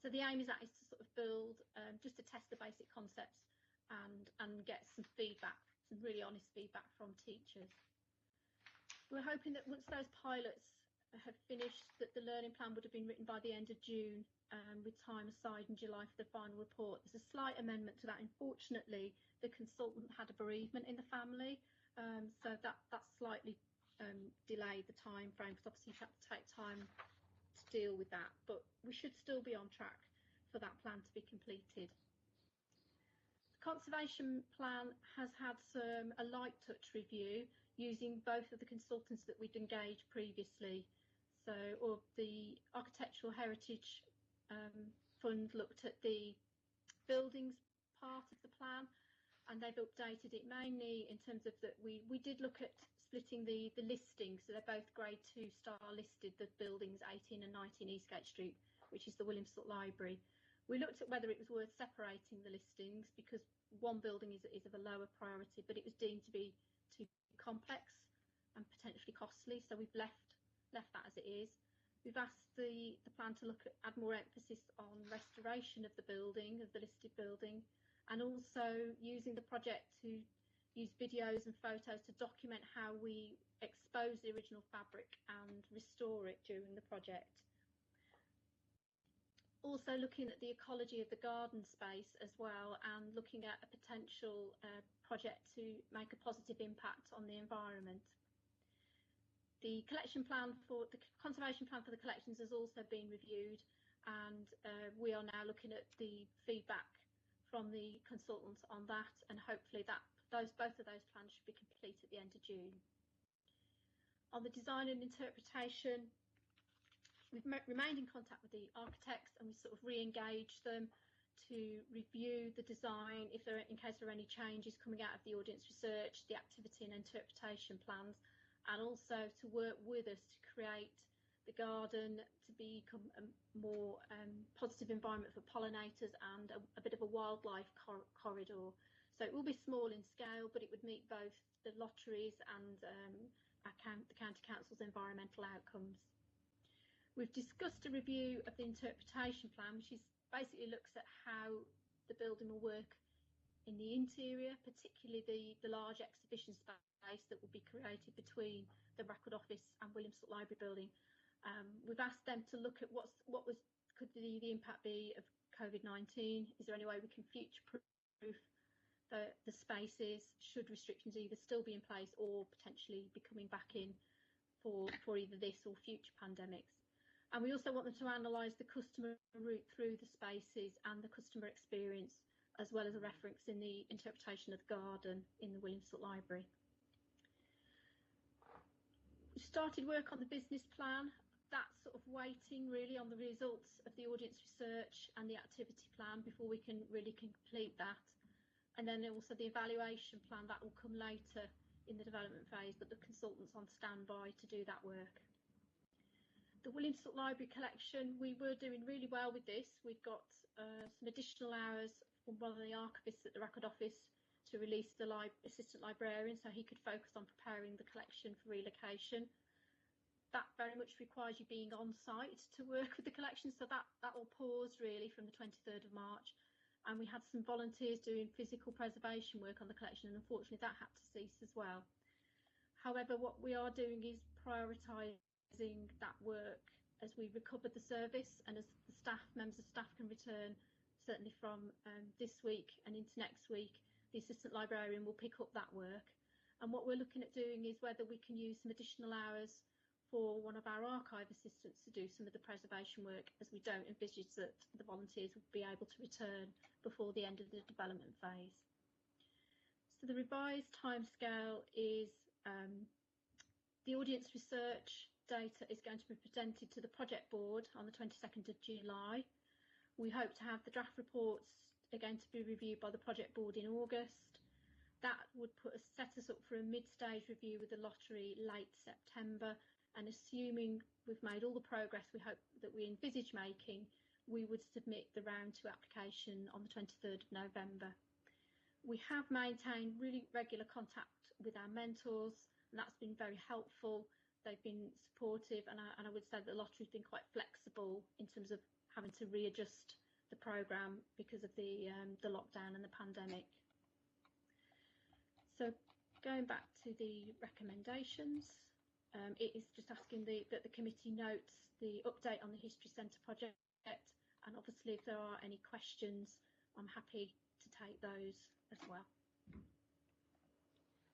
S4: So the aim is to sort of build, just to test the basic concepts and get some feedback, some really honest feedback from teachers. We're hoping that once those pilots have finished, that the learning plan would have been written by the end of June, with time aside in July for the final report. There's a slight amendment to that. Unfortunately, the consultant had a bereavement in the family, so that slightly delayed the time frame, because obviously you have to take time to deal with that, but we should still be on track for that plan to be completed. The conservation plan has had a light touch review using both of the consultants that we'd engaged previously. So, or the Architectural Heritage Fund looked at the buildings part of the plan, and they've updated it mainly in terms of that we did look at splitting the listings, so they're both grade 2 star listed, the buildings 18 and 19 Eastgate Street, which is the Williamsthorpe Library. We looked at whether it was worth separating the listings, because one building is of a lower priority, but it was deemed to be too complex and potentially costly, so we've left that as it is. We've asked the plan to add more emphasis on restoration of the building, of the listed building, and also using the project to use videos and photos to document how we expose the original fabric and restore it during the project. Also looking at the ecology of the garden space as well, and looking at a potential project to make a positive impact on the environment. The conservation plan for the collections has also been reviewed, and we are now looking at the feedback from the consultants on that, and hopefully both of those plans should be complete at the end of June. On the design and interpretation, we've remained in contact with the architects, and we sort of re-engaged them to review the design in case there are any changes coming out of the audience research, the activity and interpretation plans, and also to work with us to create the garden to become a more positive environment for pollinators and a bit of a wildlife corridor. So it will be small in scale, but it would meet both the lotteries and the County Council's environmental outcomes. We've discussed a review of the interpretation plan, which basically looks at how the building will work in the interior, particularly the large exhibition space that will be created between the Record Office and Williamstown Library building. We've asked them to look at could the impact be of COVID-19. Is there any way we can future-proof the spaces should restrictions either still be in place or potentially be coming back in for either this or future pandemics. And we also want them to analyse the customer route through the spaces and the customer experience, as well as a reference in the interpretation of the garden in the Williamstown Library. We started work on the business plan. That's sort of waiting really on the results of the audience research and the activity plan before we can really complete that. And then also the evaluation plan, that will come later in the development phase, but the consultant's on standby to do that work. The Williamstown Library collection, we were doing really well with this. We've got some additional hours from one of the archivists at the Record Office to release the assistant librarian so he could focus on preparing the collection for relocation. That very much requires you being on site to work with the collection, so that will pause really from the 23rd of March. And we had some volunteers doing physical preservation work on the collection, and unfortunately that had to cease as well. However, what we are doing is prioritising that work as we recover the service, and as the members of staff can return, certainly from this week and into next week, the assistant librarian will pick up that work. And what we're looking at doing is whether we can use some additional hours for one of our archive assistants to do some of the preservation work, as we don't envisage that the volunteers will be able to return before the end of the development phase. So the revised timescale is the audience research data is going to be presented to the project board on the 22nd of July. We hope to have the draft reports again to be reviewed by the project board in August. That would set us up for a mid-stage review with the lottery late September, and assuming we've made all the progress we hope that we envisage making, we would submit the round 2 application on the 23rd of November. We have maintained really regular contact with our mentors, and that's been very helpful. They've been supportive, and I would say the lottery's been quite flexible in terms of having to readjust the programme because of the lockdown and the pandemic. So going back to the recommendations, it is just asking that the committee notes the update on the History Centre project, and obviously if there are any questions, I'm happy to take those as well.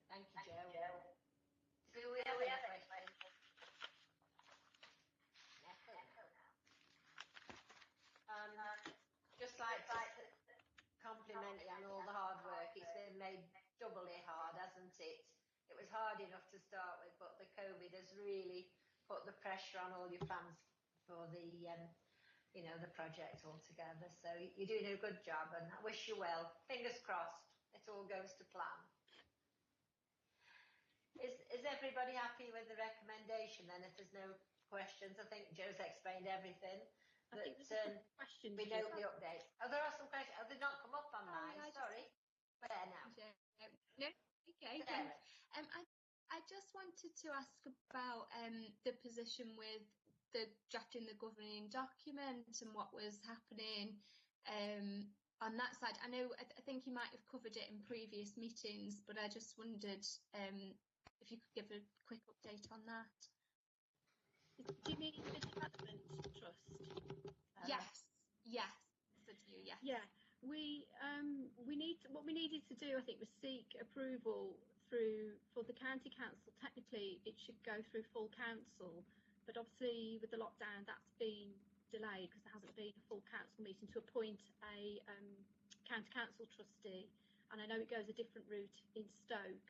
S3: Thank you, Jo. Do we have any questions? Just like to compliment you on all the hard work. It's been made doubly hard, hasn't it? It was hard enough to start with, but the COVID has really put the pressure on all your plans for the, the project altogether. So you're doing a good job, and I wish you well. Fingers crossed, it all goes to plan. Is everybody happy with the recommendation then? If there's no questions, I think Jo's explained everything.
S4: I think there's some questions.
S3: We know the update. Oh, there are some questions. Oh, they've not come up on mine. Sorry. Where now?
S8: No, okay. I just wanted to ask about the position with the drafting the governing document and what was happening on that side. I know, I think you might have covered it in previous meetings, but I just wondered if you could give a quick update on that.
S4: Do you mean the development trust?
S8: Yes, I do, yes.
S4: Yeah, what we needed to do, I think, was seek approval for the county council. Technically, it should go through full council, but obviously with the lockdown, that's been delayed because there hasn't been a full council meeting to appoint a county council trustee. And I know it goes a different route in Stoke.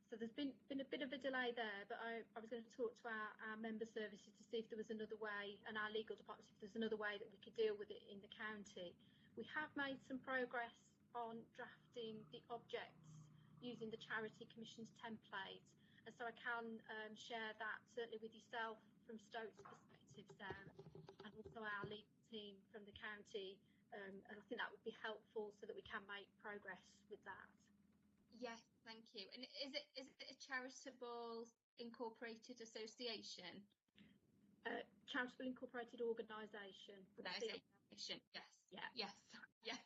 S4: So there's been a bit of a delay there, but I was going to talk to our member services to see if there was another way, and our legal department, if there's another way that we could deal with it in the county. We have made some progress on drafting the objects using the Charity Commission's template, and so I can share that certainly with yourself from Stoke's perspective, Sarah, and also our legal team from the county, and I think that would be helpful so that we can make progress with that.
S8: Yes, thank you. And is it a charitable incorporated association?
S4: Charitable incorporated organisation.
S8: Organisation, yes. Yeah. Yes.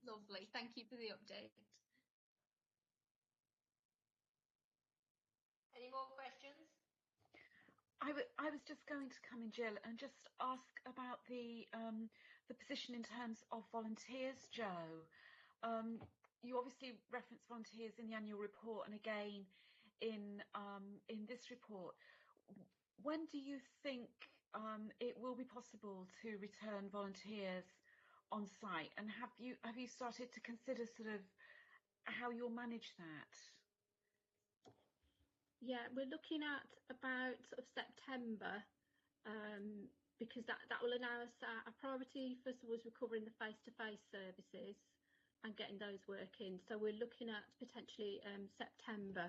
S8: Lovely. Thank you for the update.
S3: Any more questions?
S5: I was just going to come in, Jill, and just ask about the position in terms of volunteers, Joe. You obviously reference volunteers in the annual report and again in this report. When do you think it will be possible to return volunteers on site? And have you started to consider sort of how you'll manage that?
S4: Yeah, we're looking at about sort of September, because that will allow us our priority first of all is recovering the face-to-face services and getting those working. So we're looking at potentially September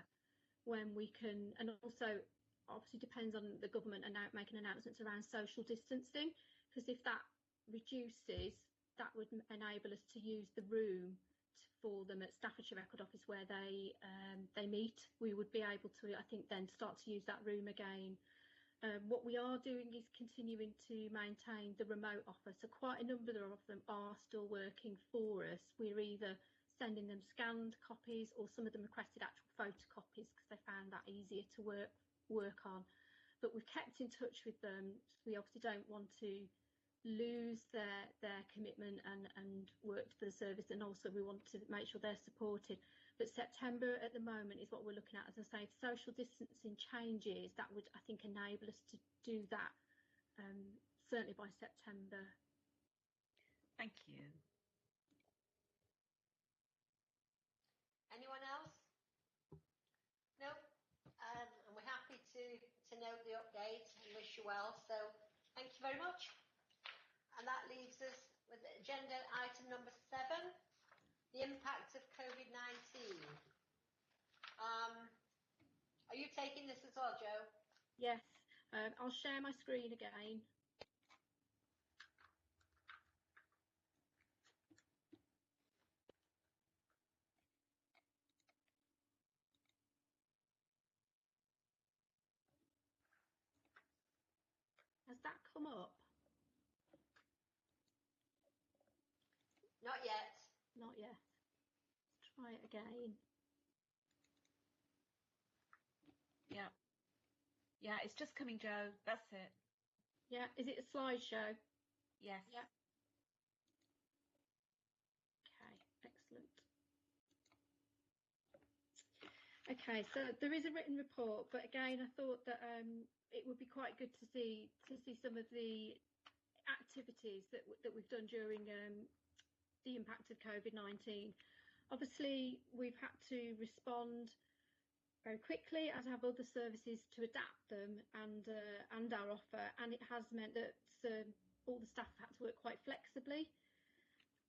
S4: when we can, and also obviously depends on the government making announcements around social distancing, because if that reduces, that would enable us to use the room for them at Staffordshire Record Office where they meet. We would be able to, I think, then start to use that room again. What we are doing is continuing to maintain the remote offer. So quite a number of them are still working for us. We're either sending them scanned copies or some of them requested actual photocopies because they found that easier to work on. But we've kept in touch with them. We obviously don't want to lose their commitment and work for the service, and also we want to make sure they're supported. But September at the moment is what we're looking at. As I say, if social distancing changes, that would, I think, enable us to do that certainly by September.
S5: Thank you.
S3: Anyone else? No? And we're happy to note the update and wish you well. So thank you very much. And that leaves us with agenda item number 7, the impact of COVID-19. Are you taking this as well, Joe?
S4: Yes, I'll share my screen again. Has that come up?
S3: Not yet.
S4: Not yet. Let's try it again.
S5: Yeah, it's just coming, Joe. That's it.
S4: Yeah, is it a slideshow?
S5: Yes.
S4: Yeah. Okay, excellent. Okay, so there is a written report, but again, I thought that it would be quite good to see some of the activities that we've done during the impact of COVID-19. Obviously, we've had to respond very quickly, as have other services, to adapt them and our offer, and it has meant that all the staff had to work quite flexibly.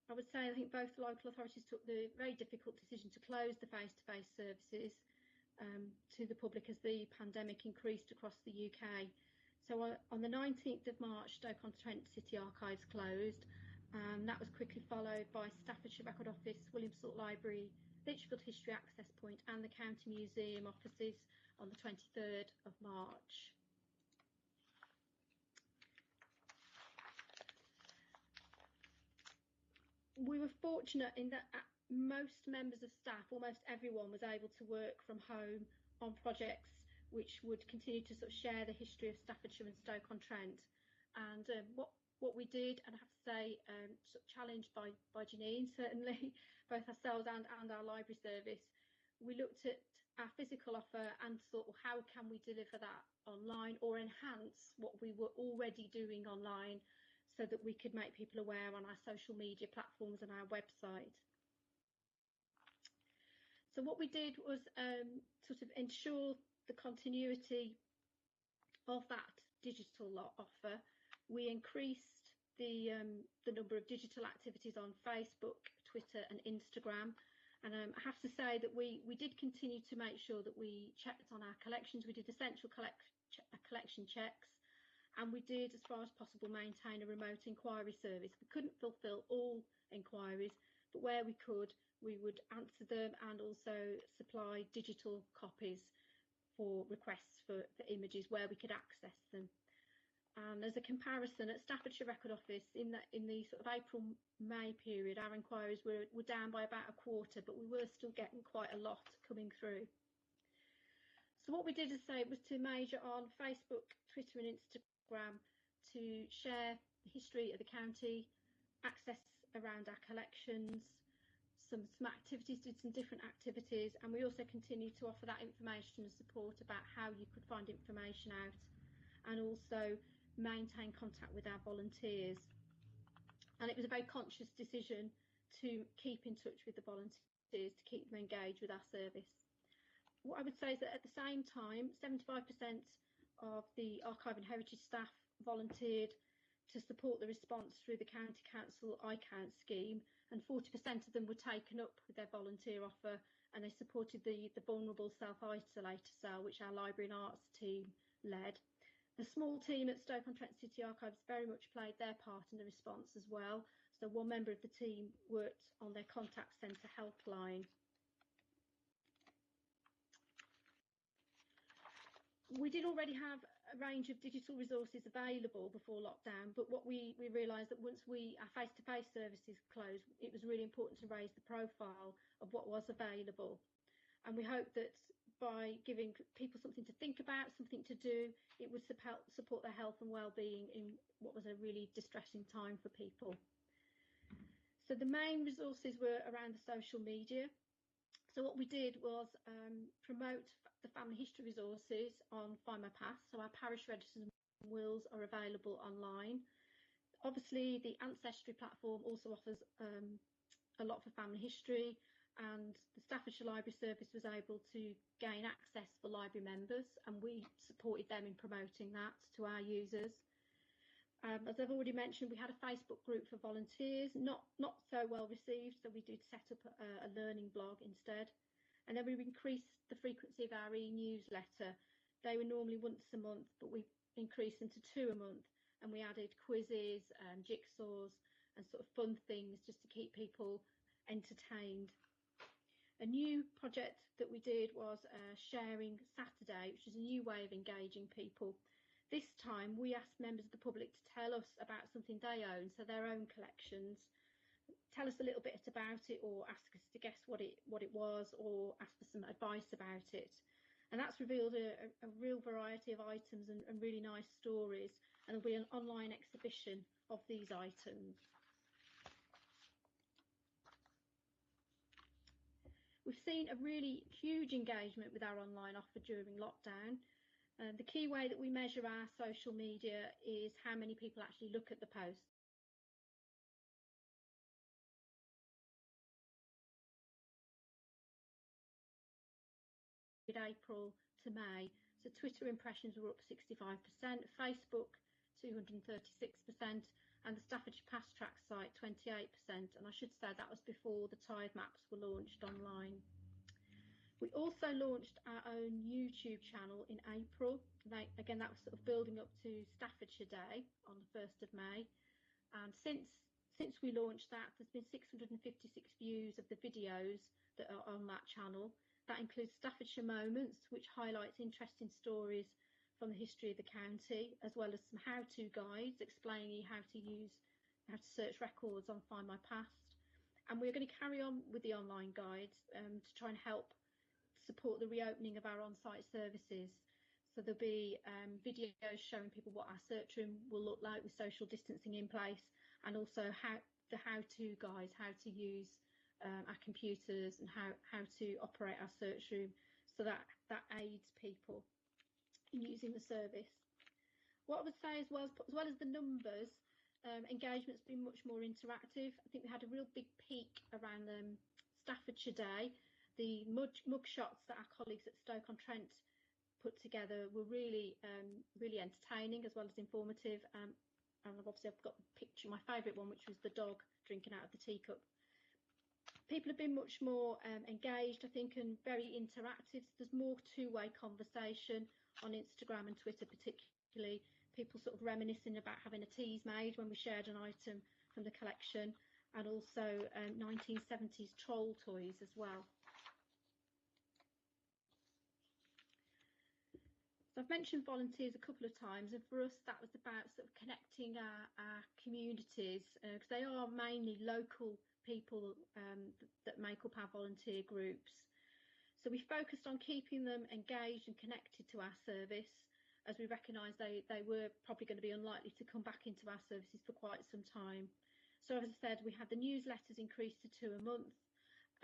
S4: I would say I think both local authorities took the very difficult decision to close the face-to-face services to the public as the pandemic increased across the UK. So on the 19th of March, Stoke-on-Trent City Archives closed. That was quickly followed by Staffordshire Record Office, Williamsthorpe Library, Lichfield History Access Point and the County Museum offices on the 23rd of March. we were fortunate in that most members of staff, almost everyone, was able to work from home on projects which would continue to sort of share the history of Staffordshire and Stoke-on-Trent. And what we did, and I have to say, sort of challenged by Janine, certainly, both ourselves and our library service, we looked at our physical offer and thought, well, how can we deliver that online or enhance what we were already doing online so that we could make people aware on our social media platforms and our website. So what we did was sort of ensure the continuity of that digital offer. We increased the number of digital activities on Facebook, Twitter and Instagram. And I have to say that we did continue to make sure that we checked on our collections. We did essential collection checks, and we did, as far as possible, maintain a remote inquiry service. We couldn't fulfil all inquiries, but where we could, we would answer them and also supply digital copies for requests for images where we could access them. And as a comparison, at Staffordshire Record Office, in the sort of April-May period, our inquiries were down by about a quarter, but we were still getting quite a lot coming through. So what we did, as I say, was to major on Facebook, Twitter and Instagram to share the history of the county, access around our collections, some activities, did some different activities, and we also continued to offer that information and support about how you could find information out, and also maintain contact with our volunteers. And it was a very conscious decision to keep in touch with the volunteers, to keep them engaged with our service. What I would say is that at the same time, 75% of the archive and heritage staff volunteered to support the response through the County Council iCount scheme, and 40% of them were taken up with their volunteer offer, and they supported the vulnerable self-isolator cell, which our library and arts team led. The small team at Stoke-on-Trent City Archives very much played their part in the response as well. So one member of the team worked on their contact centre helpline. We did already have a range of digital resources available before lockdown, but what we realised that once our face-to-face services closed, it was really important to raise the profile of what was available. And we hope that by giving people something to think about, something to do, it would support their health and well-being in what was a really distressing time for people. So the main resources were around the social media. So what we did was promote the family history resources on Find My Past. So our parish registers and wills are available online. Obviously, the Ancestry platform also offers a lot for family history, and the Staffordshire Library Service was able to gain access for library members, and we supported them in promoting that to our users. As I've already mentioned, we had a Facebook group for volunteers, not so well received, so we did set up a learning blog instead. And then we increased the frequency of our e-newsletter. They were normally once a month, but we increased them to 2 a month, and we added quizzes, jigsaws and sort of fun things just to keep people entertained. A new project that we did was Sharing Saturday, which is a new way of engaging people. This time we asked members of the public to tell us about something they own, so their own collections, tell us a little bit about it, or ask us to guess what it was, or ask for some advice about it. And that's revealed a real variety of items and really nice stories, and there'll be an online exhibition of these items. We've seen a really huge engagement with our online offer during lockdown. The key way that we measure our social media is how many people actually look at the posts. April to May, so Twitter impressions were up 65%, Facebook 236%, and the Staffordshire Past Track site 28%. And I should say that was before the tide maps were launched online. We also launched our own YouTube channel in April. Again, that was sort of building up to Staffordshire Day on the 1st of May. And since we launched that, there's been 656 views of the videos that are on that channel. That includes Staffordshire Moments, which highlights interesting stories from the history of the county, as well as some how-to guides explaining you how to search records on Find My Past. And we're going to carry on with the online guides to try and help support the reopening of our on-site services. So there'll be videos showing people what our search room will look like with social distancing in place, and also the how-to guides, how to use our computers and how to operate our search room, so that aids people in using the service. What I would say as well as the numbers, engagement's been much more interactive. I think we had a real big peak around Staffordshire Day. The mug shots that our colleagues at Stoke-on-Trent put together were really entertaining as well as informative. And obviously I've got the picture, my favourite one, which was the dog drinking out of the teacup. People have been much more engaged, I think, and very interactive. So there's more two-way conversation on Instagram and Twitter particularly. People sort of reminiscing about having a tease made when we shared an item from the collection, and also 1970s troll toys as well. So I've mentioned volunteers a couple of times, and for us that was about sort of connecting our communities, because they are mainly local people that make up our volunteer groups. So we focused on keeping them engaged and connected to our service, as we recognised they were probably going to be unlikely to come back into our services for quite some time. So as I said, we had the newsletters increased to 2 a month,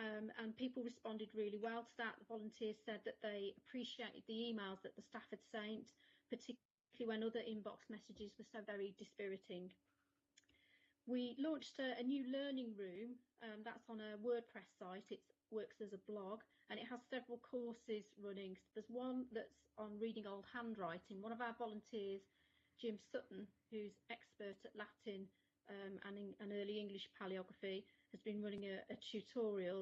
S4: and people responded really well to that. The volunteers said that they appreciated the emails that the staff had sent, particularly when other inbox messages were so very dispiriting. We launched a new learning room that's on a WordPress site. It works as a blog, and it has several courses running. So there's one that's on reading old handwriting. One of our volunteers, Jim Sutton, who's expert at Latin and early English paleography, has been running a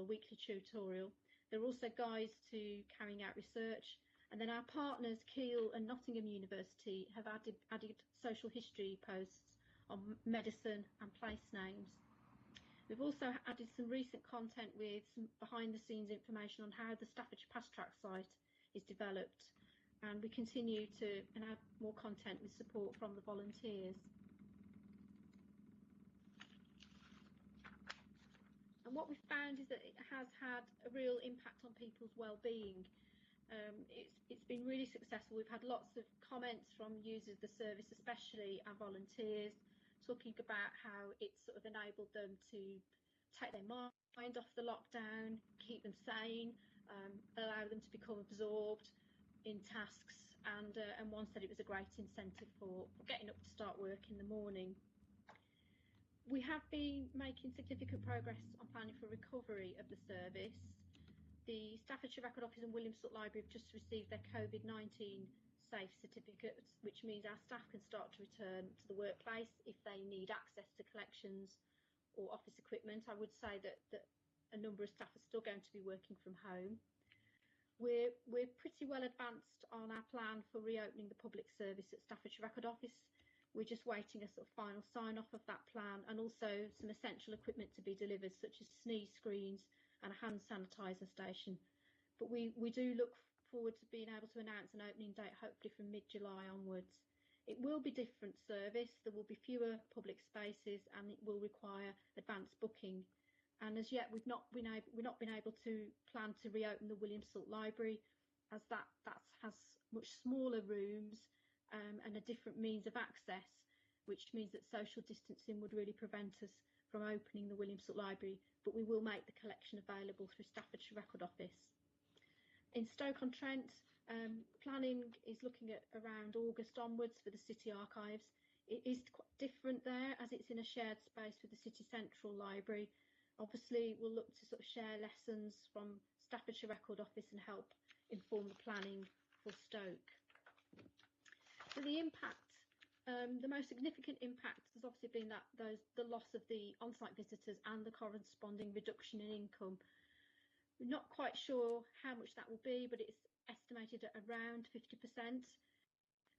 S4: weekly tutorial. There are also guides to carrying out research. And then our partners, Keele and Nottingham University, have added social history posts on medicine and place names. We've also added some recent content with some behind-the-scenes information on how the Staffordshire Past Track site is developed, and we continue to add more content with support from the volunteers. And what we've found is that it has had a real impact on people's well-being. It's been really successful. We've had lots of comments from users of the service, especially our volunteers, talking about how it's sort of enabled them to take their mind off the lockdown, keep them sane, allow them to become absorbed in tasks, and one said it was a great incentive for getting up to start work in the morning. We have been making significant progress on planning for recovery of the service. The Staffordshire Record Office and Williamsthorpe Library have just received their COVID-19 safe certificates, which means our staff can start to return to the workplace if they need access to collections or office equipment. I would say that a number of staff are still going to be working from home. We're pretty well advanced on our plan for reopening the public service at Staffordshire Record Office. We're just waiting a sort of final sign-off of that plan, and also some essential equipment to be delivered, such as sneeze screens and a hand sanitizer station. But we do look forward to being able to announce an opening date, hopefully from mid-July onwards. It will be different service. There will be fewer public spaces, and it will require advanced booking. And as yet, we've not been able to plan to reopen the Williamsthorpe Library, as that has much smaller rooms and a different means of access, which means that social distancing would really prevent us from opening the Williamsthorpe Library. But we will make the collection available through Staffordshire Record Office. In Stoke-on-Trent, planning is looking at around August onwards for the City Archives. It is quite different there, as it's in a shared space with the City Central Library. Obviously, we'll look to sort of share lessons from Staffordshire Record Office and help inform the planning for Stoke. So the impact, the most significant impact has obviously been the loss of the on-site visitors and the corresponding reduction in income. We're not quite sure how much that will be, but it's estimated at around 50%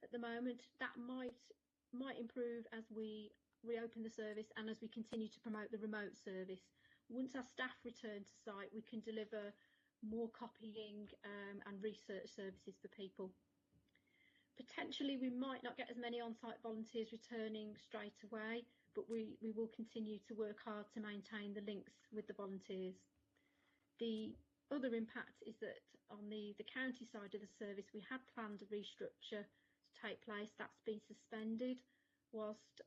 S4: at the moment. That might improve as we reopen the service and as we continue to promote the remote service. Once our staff return to site, we can deliver more copying and research services for people. Potentially, we might not get as many on-site volunteers returning straight away, but we will continue to work hard to maintain the links with the volunteers. The other impact is that on the county side of the service, we had planned a restructure to take place. That's been suspended whilst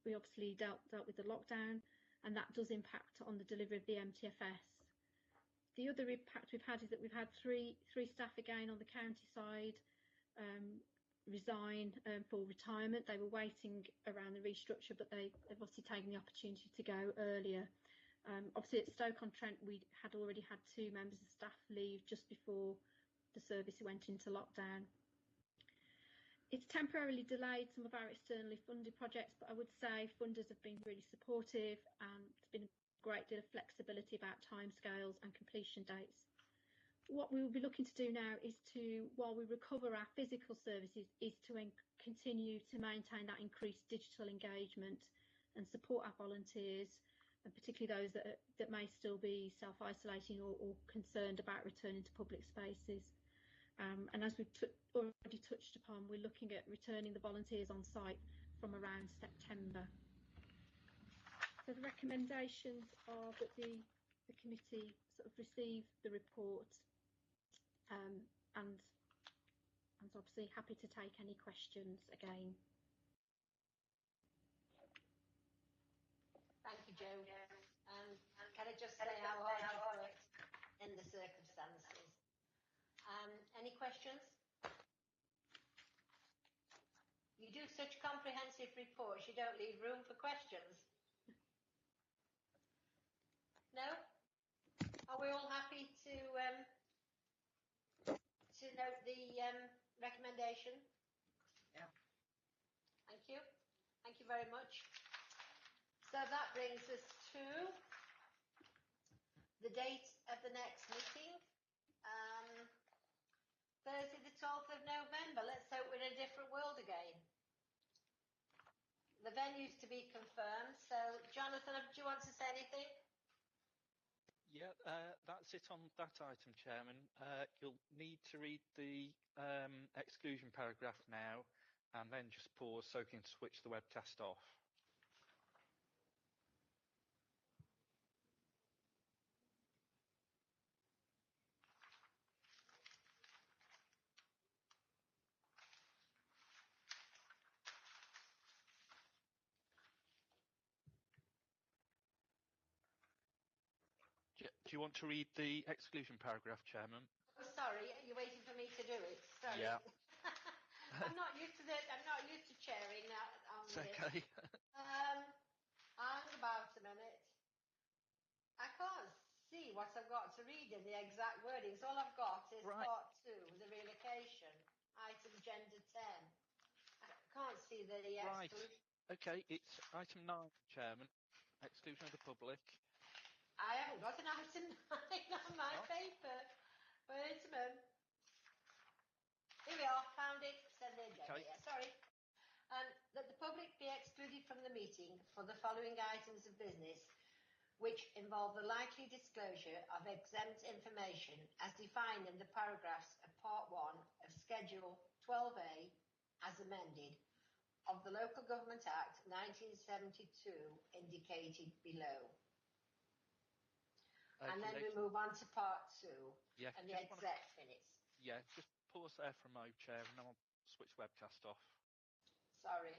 S4: we obviously dealt with the lockdown, and that does impact on the delivery of the MTFS. The other impact we've had is that we've had three staff again on the county side resign for retirement. They were waiting around the restructure, but they've obviously taken the opportunity to go earlier. Obviously at Stoke-on-Trent we had already had 2 members of staff leave just before the service went into lockdown. It's temporarily delayed some of our externally funded projects, but I would say funders have been really supportive and there's been a great deal of flexibility about timescales and completion dates. What we will be looking to do now is to, while we recover our physical services, is to continue to maintain that increased digital engagement and support our volunteers, and particularly those that may still be self-isolating or concerned about returning to public spaces. And as we've already touched upon, we're looking at returning the volunteers on site from around September. So the recommendations are that the committee sort of receive the report, and I'm obviously happy to take any questions again.
S3: Thank you, Jo. Can I just say how hard you've worked in the circumstances? Any questions? You do such comprehensive reports, you don't leave room for questions. No? Are we all happy to note the recommendation?
S2: Yeah.
S3: Thank you. Thank you very much. So that brings us to the date of the next meeting. Thursday the 12th of November. Let's hope we're in a different world again. The venue's to be confirmed. So, Jonathan, do you want to say anything?
S1: Yeah, that's it on that item, Chairman. You'll need to read the exclusion paragraph now and then just pause so you can switch the webcast off. Do you want to read the exclusion paragraph, Chairman?
S3: Oh, sorry, you're waiting for me to do it. Sorry.
S1: Yeah.
S3: I'm not used to chairing on
S1: It's
S3: this.
S1: okay.
S3: Hang about a minute. I can't see what I've got to read in the exact wordings. All I've got is part 2, the relocation, item gender 10. I can't see the
S1: Right.
S3: exclusion.
S1: Okay, it's item 9, Chairman. Exclusion of the public.
S3: I haven't got an item 9 on my paper. Wait a minute. Here we are, found it. Send it.
S1: Okay.
S3: Yeah, sorry. That the public be excluded from the meeting for the following items of business, which involve the likely disclosure of exempt information as defined in the paragraphs of Part 1 of Schedule 12A as amended of the Local Government Act 1972 indicated below. And then we move on to part 2 and the exec minutes.
S1: Yeah, just pause there for a moment, Chair, and then I'll switch webcast off.
S3: Sorry.